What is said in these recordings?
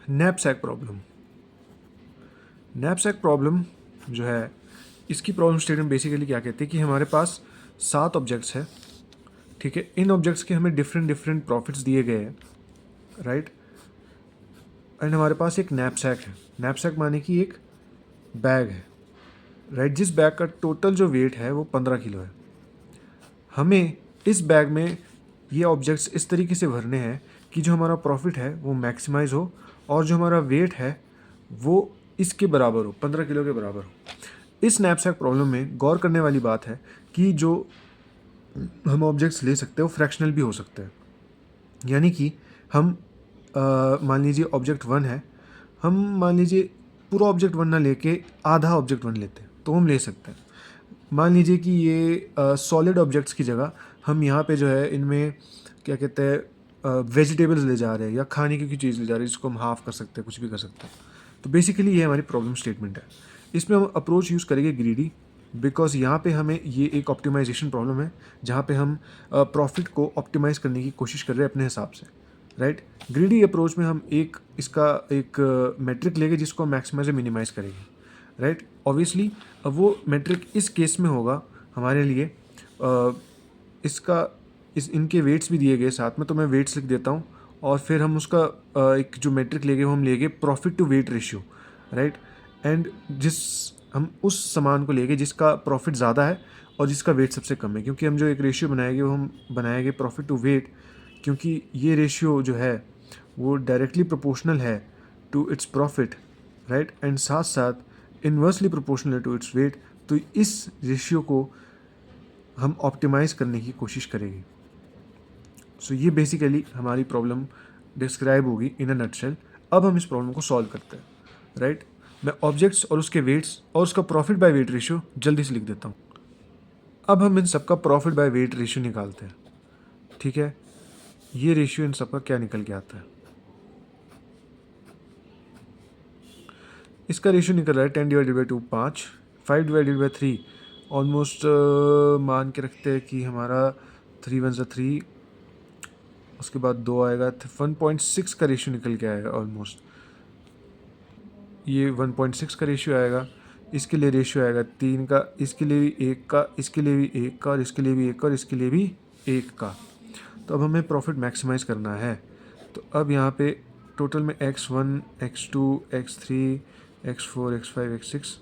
Knapsack problem. Knapsack problem जो है, इसकी प्रॉब्लम स्टेटमेंट बेसिकली क्या कहते हैं कि हमारे पास 7 ऑब्जेक्ट्स है, ठीक है। इन ऑब्जेक्ट्स के हमें डिफरेंट डिफरेंट प्रॉफिट्स दिए गए हैं, राइट। एंड हमारे पास एक नैपसैक है। नैपसैक माने कि एक बैग है, राइट। जिस बैग का टोटल जो वेट है वो 15 किलो है। हमें इस बैग में ये ऑब्जेक्ट्स इस तरीके से भरने हैं कि जो हमारा प्रॉफिट है वो मैक्सिमाइज हो और जो हमारा वेट है वो इसके बराबर हो, 15 किलो के बराबर हो। इस नैपसैक प्रॉब्लम में गौर करने वाली बात है कि जो हम ऑब्जेक्ट्स ले सकते हैं वो फ्रैक्शनल भी हो सकते हैं। यानी कि हम मान लीजिए ऑब्जेक्ट 1 है, हम मान लीजिए पूरा ऑब्जेक्ट 1 ना लेके आधा ऑब्जेक्ट 1 लेते हैं तो हम ले सकते हैं। मान लीजिए कि ये सॉलिड ऑब्जेक्ट्स की जगह हम यहाँ पे जो है इनमें क्या कहते हैं वेजिटेबल्स ले जा रहे हैं या खाने की चीज़ ले जा रहे हैं, जिसको हम हाफ कर सकते हैं, कुछ भी कर सकते हैं। तो बेसिकली ये हमारी प्रॉब्लम स्टेटमेंट है। इसमें हम अप्रोच यूज़ करेंगे ग्रीडी, बिकॉज यहाँ पे हमें ये एक ऑप्टिमाइजेशन प्रॉब्लम है जहाँ पे हम प्रॉफिट को ऑप्टिमाइज़ करने की कोशिश कर रहे हैं अपने हिसाब से, राइट। ग्रीडी अप्रोच में हम इसका एक मेट्रिक लेंगे जिसको मैक्सिमाइज और मिनिमाइज करेंगे, राइट। ऑब्वियसली अब वो मेट्रिक इस केस में होगा हमारे लिए इसका इनके वेट्स भी दिए गए साथ में, तो मैं वेट्स लिख देता हूँ और फिर हम उसका एक जो मेट्रिक लेंगे वो हम लेंगे profit to weight ratio, right. And हम उस सामान को लेंगे जिसका प्रॉफिट ज़्यादा है और जिसका वेट सबसे कम है, क्योंकि हम जो एक रेशियो बनाएंगे वो हम बनाएंगे प्रॉफिट टू वेट, क्योंकि ये रेशियो जो है वो डायरेक्टली प्रोपोर्शनल है to its profit, right. And साथ साथ inversely proportional to its weight. तो इस रेशियो को हम ऑप्टिमाइज करने की कोशिश करेंगे। सो ये बेसिकली हमारी प्रॉब्लम डिस्क्राइब होगी इन अ नटशेल। अब हम इस प्रॉब्लम को सॉल्व करते हैं, राइट। मैं ऑब्जेक्ट्स और उसके वेट्स और उसका प्रॉफिट बाय वेट रेशियो जल्दी से लिख देता हूँ। अब हम इन सबका प्रॉफिट बाय वेट रेशियो निकालते हैं, ठीक है। ये रेशियो इन सबका क्या निकल के आता है, इसका रेशियो निकल रहा है 10 divided by 2 5, 5 divided by 3 almost मान के रखते हैं कि हमारा 3 वन ज़ा 3, उसके बाद 2 आएगा, 1.6 का रेशियो निकल के आएगा ऑलमोस्ट। ये 1.6 का रेशियो आएगा। इसके लिए रेशियो आएगा 3 का, इसके लिए भी 1 का, इसके लिए भी 1 का, और इसके लिए भी 1 का, और इसके लिए भी 1 का। तो अब हमें प्रॉफिट मैक्सिमाइज करना है। तो अब यहाँ पे टोटल में x1, x2, x3, x4, x5, x6,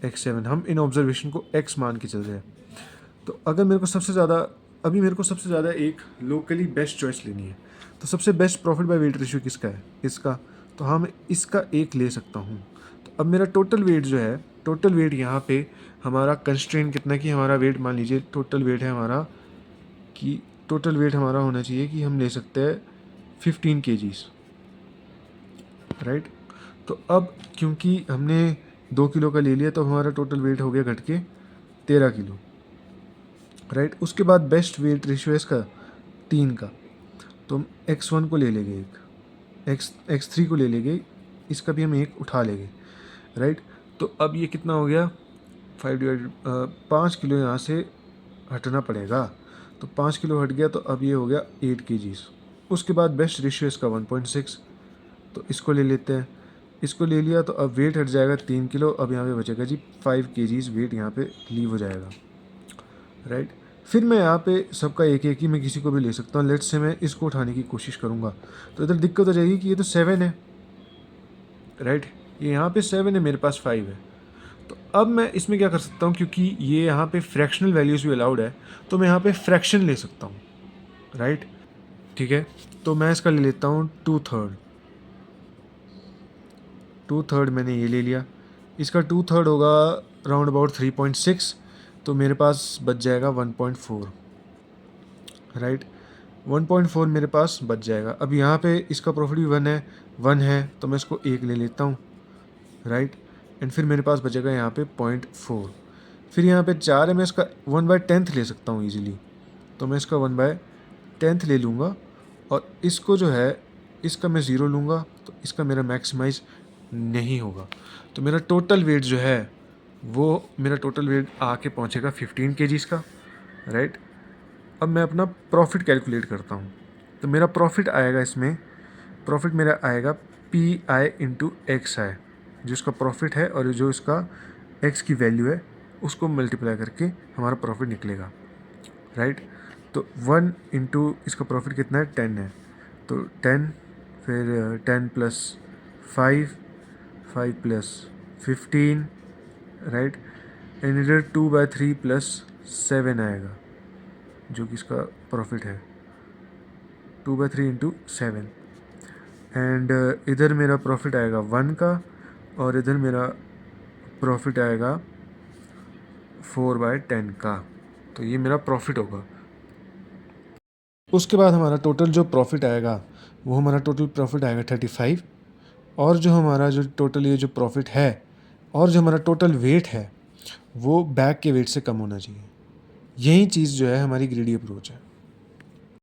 x7 हम इन ऑब्जर्वेशन को x मान के चल रहे हैं। तो अगर मेरे को सबसे ज़्यादा एक लोकली बेस्ट चॉइस लेनी है, तो सबसे best profit by weight ratio किसका है, इसका। तो हाँ, मैं इसका एक ले सकता हूँ। तो अब मेरा टोटल वेट जो है, टोटल वेट यहाँ पे हमारा कंस्ट्रेंट कितना कि हमारा वेट मान लीजिए टोटल वेट है हमारा, कि टोटल वेट हमारा होना चाहिए कि हम ले सकते हैं 15 kgs, राइट। तो अब क्योंकि हमने 2 किलो का ले लिया तो हमारा टोटल वेट हो गया घट के 13 किलो, राइट। उसके बाद बेस्ट वेट रेशियो है इसका 3 का, तो हम x1 को ले लेंगे, एक x3 को ले लेंगे, इसका भी हम एक उठा लेंगे, राइट। तो अब ये कितना हो गया, 5 किलो यहाँ से हटना पड़ेगा। तो 5 किलो हट गया, तो अब ये हो गया 8 kgs। उसके बाद बेस्ट रेशियो इसका 1.6, तो इसको ले लेते हैं। इसको ले लिया तो अब वेट हट जाएगा 3 किलो। अब यहाँ पे बचेगा जी 5 kgs वेट यहाँ पे लीव हो जाएगा, राइट। फिर मैं यहाँ पे सबका एक एक ही मैं किसी को भी ले सकता हूँ। लेट्स से मैं इसको उठाने की कोशिश करूँगा, तो इधर दिक्कत हो जाएगी कि ये तो 7 है, राइट। ये यहाँ पे 7 है, मेरे पास 5 है। तो अब मैं इसमें क्या कर सकता हूँ, क्योंकि ये यहाँ पे फ्रैक्शनल वैल्यूज़ भी अलाउड है, तो मैं यहाँ पे फ्रैक्शन ले सकता हूँ, राइट। ठीक है, तो मैं इसका ले लेता हूँ 2/3। 2/3 मैंने ये ले लिया। इसका 2/3 होगा राउंड अबाउट 3.6, तो मेरे पास बच जाएगा 1.4, राइट। 1.4 मेरे पास बच जाएगा। अब यहाँ पे इसका प्रॉफिट भी 1 है, तो मैं इसको 1 ले लेता हूँ, राइट। एंड फिर मेरे पास बचेगा यहाँ पे 0.4। फिर यहाँ पे 4 है, मैं इसका 1/10 ले सकता हूँ ईजिली, तो मैं इसका 1/10 ले लूँगा। और इसको जो है इसका मैं 0 लूँगा, तो इसका मेरा मैक्सिमाइज नहीं होगा। तो मेरा टोटल वेट जो है वो मेरा टोटल वेट आके पहुँचेगा 15 kgs का, राइट। अब मैं अपना प्रॉफिट कैलकुलेट करता हूँ। तो मेरा प्रॉफिट आएगा, इसमें प्रॉफिट मेरा आएगा पी आई इंटू एक्स आई, जो इसका प्रॉफिट है और जो इसका एक्स की वैल्यू है उसको मल्टीप्लाई करके हमारा प्रॉफिट निकलेगा, राइट। तो 1 इंटू इसका प्रॉफिट कितना है, 10 है, तो 10, फिर 10 प्लस 5, 5 प्लस 15, राइट, एंड इधर 2/3 प्लस 7 आएगा जो कि इसका प्रॉफिट है, 2/3 इंटू 7, एंड इधर मेरा प्रॉफिट आएगा 1 का और इधर मेरा प्रॉफिट आएगा 4/10 का। तो ये मेरा प्रॉफिट होगा। उसके बाद हमारा टोटल जो प्रॉफिट आएगा वो हमारा टोटल प्रॉफिट आएगा 35, और जो हमारा जो टोटल ये जो प्रॉफिट है और जो हमारा टोटल वेट है वो बैग के वेट से कम होना चाहिए। यही चीज़ जो है हमारी ग्रीडी अप्रोच है।